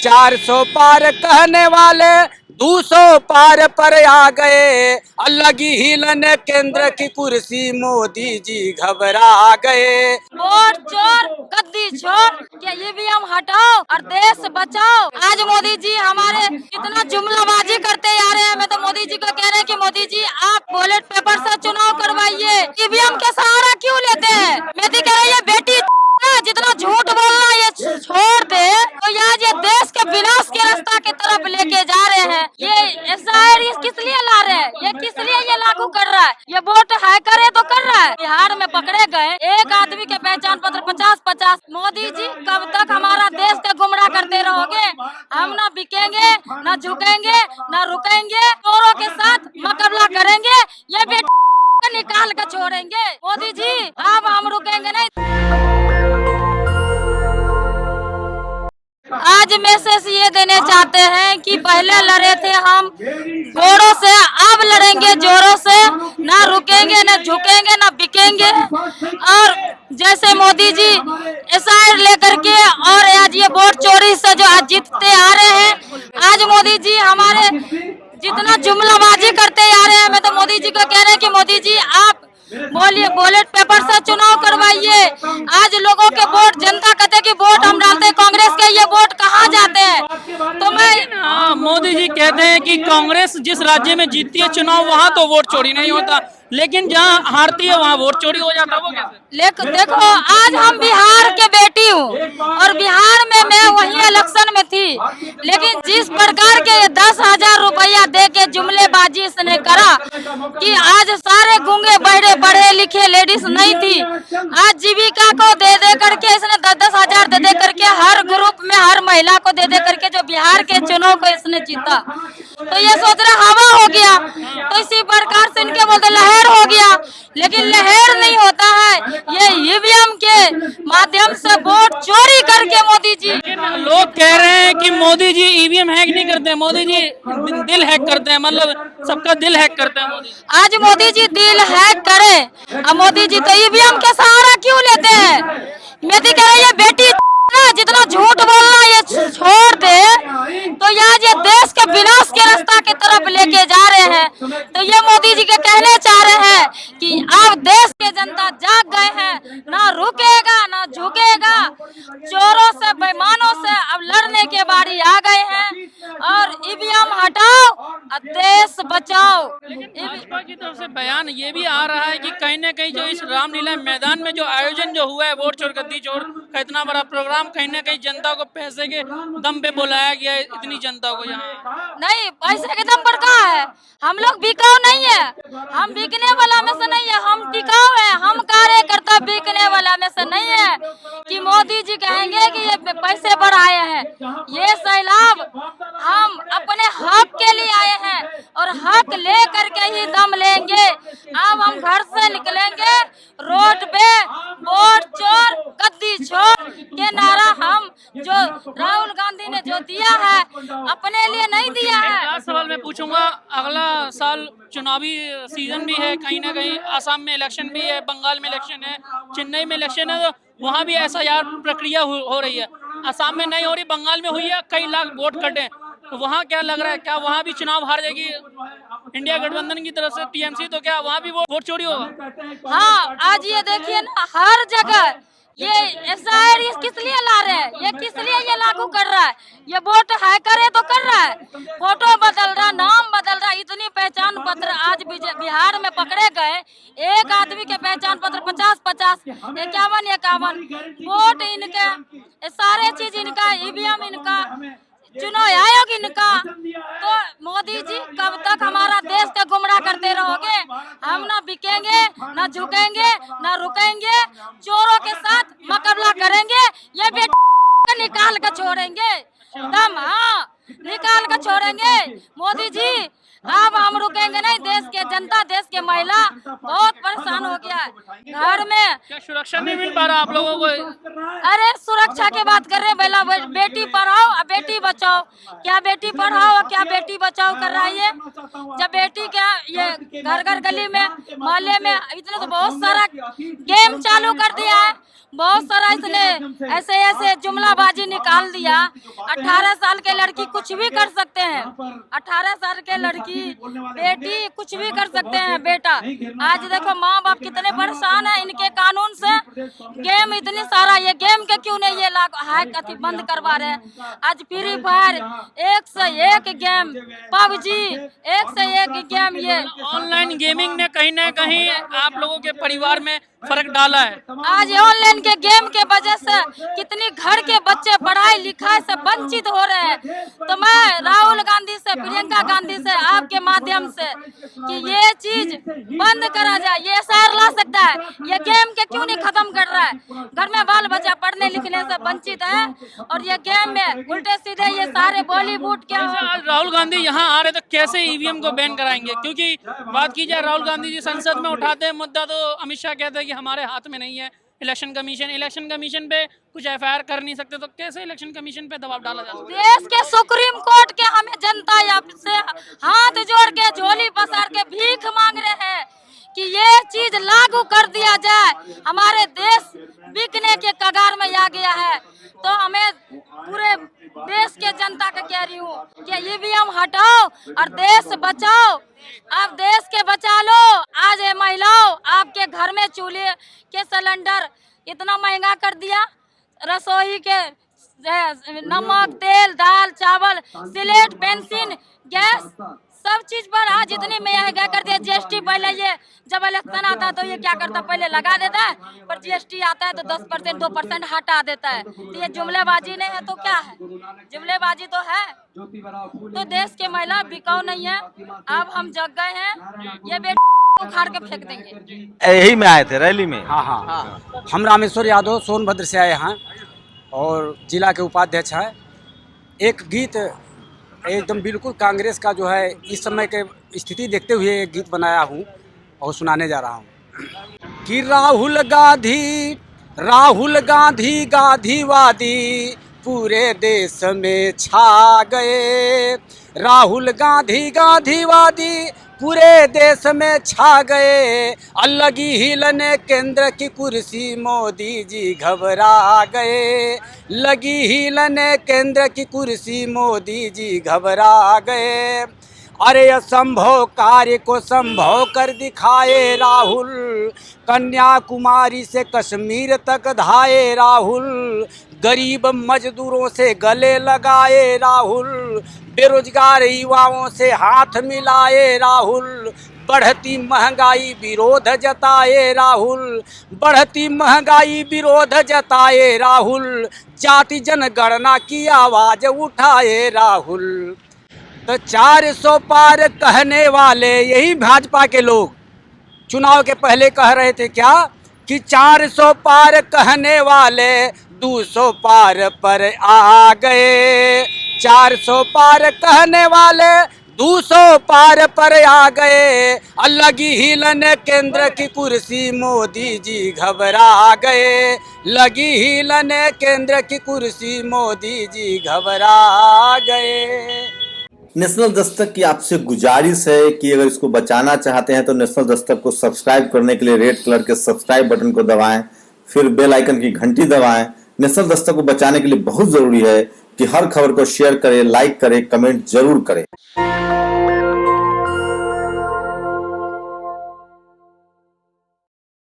400 पार कहने वाले 200 पार पर आ गए। लगी हिलन केंद्र की कुर्सी, मोदी जी घबरा गए। वोट चोर गद्दी छोड़ के ईवीएम हटाओ और देश बचाओ। आज मोदी जी हमारे इतना जुमलाबाजी करते आ रहे हैं। मैं तो मोदी जी को कह रहे हैं कि मोदी जी आप बैलेट पेपर से चुनाव करवाइए, ईवीएम के सहारा क्यों लेते हैं। मोदी कह रही है बेटी जितना झूठ बोलना ये छोड़ दे, तो आज ये देश के विनाश के रास्ता की तरफ लेके जा रहे हैं। ये एसआईआर किस लिए ला रहे हैं, ये किस लिए ये लागू कर रहा है। ये वोट हैकर है तो कर रहा है। बिहार में पकड़े गए एक आदमी के पहचान पत्र 50-50। मोदी जी कब तक हमारा देश का गुमराह करते रहोगे। हम ना बिकेंगे, ना झुकेंगे, ना रुकेंगे, चोरों के साथ मुकाबला करेंगे। ये बेटी निकाल कर छोड़ेंगे। मोदी जी अब हम रुकेंगे नहीं। आज मैसेज ये देने चाहते हैं कि पहले लड़े थे हम जोरों से, अब लड़ेंगे जोरों से। ना रुकेंगे, ना झुकेंगे, ना बिकेंगे। और जैसे मोदी जी एसआईआर लेकर के और आज ये वोट चोरी से जो आज जीतते आ रहे हैं, आज मोदी जी हमारे जितना जुमलाबाजी करते आ रहे हैं। मैं तो मोदी जी को कह रहे हैं कि मोदी जी आप बोलिए बैलेट पेपर से चुनाव करवाइए। आज लोगों के वोट, जनता कहते कि वोट हम डालते हैं कांग्रेस के, ये वोट कहाँ जाते हैं। तो मैं मोदी जी कहते हैं कि कांग्रेस जिस राज्य में जीतती है चुनाव वहाँ तो वोट चोरी नहीं होता, लेकिन जहाँ हारती है वहाँ वोट चोरी हो जाता है। वो कैसे? देखो आज हम बिहार के बेटी हूँ और बिहार में मैं वही इलेक्शन में थी, लेकिन जिस प्रकार के 10,000 रुपया दे के जुमलेबाजी इसने करा कि आज सारे गूंगे बहरे पढ़े लिखे लेडीज नहीं थी। आज जीविका को दे दे करके इसने 10,000 दे दे करके हर ग्रुप में हर महिला को दे दे करके जो बिहार के चुनाव को इसने जीता। तो ये सोच रहा हवा हो गया, तो इसी प्रकार से इनके बोलते लहर हो गया, लेकिन लहर नहीं होता है। ये ईवीएम के माध्यम से वोट चोरी करके मोदी जी। लोग कह रहे हैं कि मोदी जी ईवीएम हैक नहीं करते, मोदी जी दिल हैक करते हैं, मतलब सबका दिल हैक करते हैं मोदी। आज मोदी जी दिल हैक करे और मोदी जी तो ईवीएम के सहारा क्यों लेते हैं। मोदी कह रही है बेटी जितना झूठ बोलना ये छोड़ दे, तो आज ये देश के विनाश के रास्ता की तरफ लेके जा रहे हैं। तो ये मोदी जी के कहने चाह रहे हैं कि अब देश के जनता जाग गए हैं, ना रुकेगा ना झुकेगा। चोरों से बेईमानों से अब लड़ने के बारी आ गए हैं और ईवीएम हटाओ और देश बचाओ। भाजपा की तरफ से बयान ये भी आ रहा है कि कहीं न कहीं जो इस रामलीला मैदान में जो आयोजन जो हुआ है वोट चोर गद्दी चोर का इतना बड़ा प्रोग्राम, कहीं न कहीं जनता को पैसे के दम पे बुलाया गया है। इतनी जनता को यहाँ नहीं, पैसे के दम पर कहाँ है। हम लोग बिकाऊ नहीं है, हम बिकने वाला में से नहीं है, हम टिकाऊ है। हम कार्यकर्ता बिकने वाला में से नहीं है कि मोदी जी कहेंगे कि ये पैसे बढ़ाए हैं। ये सैलाब हम अपने हक के लिए आए हैं और हक ले करके ही दम लेंगे। अब हम घर से निकलेंगे रोड पे वोट चोर गद्दी छोड़ के नारा हम जो राहुल गांधी ने जो दिया है अपने लिए नहीं दिया है। लास्ट सवाल मैं पूछूंगा, अगला साल चुनावी सीजन भी है, कहीं ना कहीं आसाम में इलेक्शन भी है, बंगाल में इलेक्शन है, चेन्नई में इलेक्शन है, तो वहाँ भी SIR प्रक्रिया हो रही है। आसाम में नहीं हो रही, बंगाल में हुई है, कई लाख वोट कटे। तो वहाँ क्या लग रहा है, क्या वहाँ भी चुनाव हार जाएगी इंडिया गठबंधन की तरफ से TMC, तो क्या वहाँ भी वोट चोरी होगा? हाँ, आज ये देखिए ना हर जगह ये एसआईआर किस लिए ला रहे हैं, ये किस लिए ये लागू कर रहा है। ये वोट हैकर है तो कर रहा है, फोटो बदल रहा, नाम बदल रहा। इतनी पहचान पत्र आज बिहार में पकड़े गए एक आदमी के पहचान पत्र 50-50, 51-51 वोट इनके, सारे चीज इनका, ईवीएम इनका, चुनाव आयोग इनका। तो मोदी जी कब तक हमारा देश का गुमराह करते रहोगे। हम ना बिकेंगे, ना झुकेंगे, ना रुकेंगे, चोरों के साथ मुकाबला करेंगे। ये बेटी निकाल कर छोड़ेंगे दम, हाँ निकाल कर छोड़ेंगे। मोदी जी अब हम रुकेंगे नहीं। देश के जनता, देश के महिला बहुत परेशान हो गया है। घर में क्या सुरक्षा नहीं मिल पा रहा आप लोगों को? अरे सुरक्षा की बात कर रहे हैं, पहला बेटी पढ़ाओ और बेटी बचाओ। क्या बेटी पढ़ाओ और क्या बेटी बचाओ कर रहा है ये? जब बेटी क्या ये घर घर गली में मोहल्ले में इतने तो बहुत सारा गेम चालू कर दिया है, बहुत सारा इसने ऐसे ऐसे जुमलाबाजी निकाल दिया। 18 साल के लड़की कुछ भी कर सकते हैं, 18 साल के लड़की बेटी कुछ भी कर सकते हैं बेटा। आज देखो माँ बाप कितने परेशान है इनके कानून से। गेम इतनी सारा, ये गेम के क्यों नहीं ये हैक अति बंद करवा रहे हैं। आज फ्री फायर एक से एक गेम, पबजी एक से एक गेम। ये ऑनलाइन गेमिंग ने कहीं ना कहीं आप लोगों के परिवार में फर्क डाला है। आज ऑनलाइन के गेम के वजह से कितनी घर के बच्चे पढ़ाई लिखाई से वंचित हो रहे हैं। तो मैं राहुल गांधी से, प्रियंका गांधी से, आपके माध्यम से कि ये चीज बंद करा जाए। ये एसआर ला सकता है, ये गेम के क्यों नहीं खत्म कर रहा है। घर में बाल बच्चा पढ़ने लिखने से वंचित है और ये गेम में उल्टे सीधे ये सारे बॉलीवुड के। आज राहुल गांधी यहाँ आ रहे तो कैसे ईवीएम को बैन कराएंगे? क्योंकि बात की जाए राहुल गांधी जी संसद में उठाते हैं मुद्दा, तो अमित शाह कहते हैं कि हमारे हाथ में नहीं है इलेक्शन कमीशन पे कुछ एफआईआर कर नहीं सकते, तो कैसे इलेक्शन कमीशन पे दबाव डाला जा सकता है? देश के सुप्रीम कोर्ट के हमें जनता से हाथ जोड़ के झोली पसार के भीख मांग रहे हैं कि ये चीज लागू कर दिया जाए। हमारे देश बिकने के कगार में आ गया है। तो हमें पूरे देश के जनता का कह रही हूँ कि ईवीएम हटाओ और देश बचाओ। आप देश के बचा लो। आज ये महिलाओं, आपके घर में चूल्हे के सिलेंडर इतना महंगा कर दिया, रसोई के नमक, तेल, दाल, चावल, स्लेट, पेंसिल, गैस, सब चीज पर आज इतनी महंगा कर दिया। जीएसटी पहले ये जब इलेक्शन आता है तो ये क्या करता, पहले लगा देता है, पर जीएसटी आता है तो 10% 2% हटा देता है। तो ये जुमलेबाजी नहीं है तो क्या है? जुमलेबाजी तो है। तो देश के महिला बिकाऊ नहीं है। अब हम जग गए हैं, ये बेटी उखाड़ के फेंक देंगे। यही में आए थे रैली में। हाँ, हम रामेश्वर यादव सोनभद्र से आए हैं और जिला के उपाध्यक्ष हैं। एक गीत एकदम बिल्कुल कांग्रेस का जो है इस समय के स्थिति देखते हुए एक गीत बनाया हूँ और सुनाने जा रहा हूँ कि राहुल गांधी गांधीवादी पूरे देश में छा गए। राहुल गांधी गांधीवादी पूरे देश में छा गए। लगी हिलने केंद्र की कुर्सी, मोदी जी घबरा गए। लगी हिलने केंद्र की कुर्सी, मोदी जी घबरा गए। अरे असंभव कार्य को संभव कर दिखाए राहुल। कन्याकुमारी से कश्मीर तक धाये राहुल। गरीब मजदूरों से गले लगाए राहुल। बेरोजगार युवाओं से हाथ मिलाए राहुल। बढ़ती महंगाई विरोध जताए राहुल। बढ़ती महंगाई विरोध जताए राहुल। जाति जनगणना की आवाज उठाए राहुल। तो 400 पार कहने वाले यही भाजपा के लोग चुनाव के पहले कह रहे थे क्या कि 400 पार कहने वाले 200 पार पर आ गए। 400 पार कहने वाले 200 पार पर आ गए। लगी हिलने केंद्र की कुर्सी, मोदी जी घबरा गए। लगी हिलने केंद्र की कुर्सी, मोदी जी घबरा गए। नेशनल दस्तक की आपसे गुजारिश है कि अगर इसको बचाना चाहते हैं तो नेशनल दस्तक को सब्सक्राइब करने के लिए रेड कलर के सब्सक्राइब बटन को दबाएं, फिर बेल आइकन की घंटी दबाएं। नेशनल दस्तक को बचाने के लिए बहुत जरूरी है कि हर खबर को शेयर करें, लाइक करें, कमेंट जरूर करें।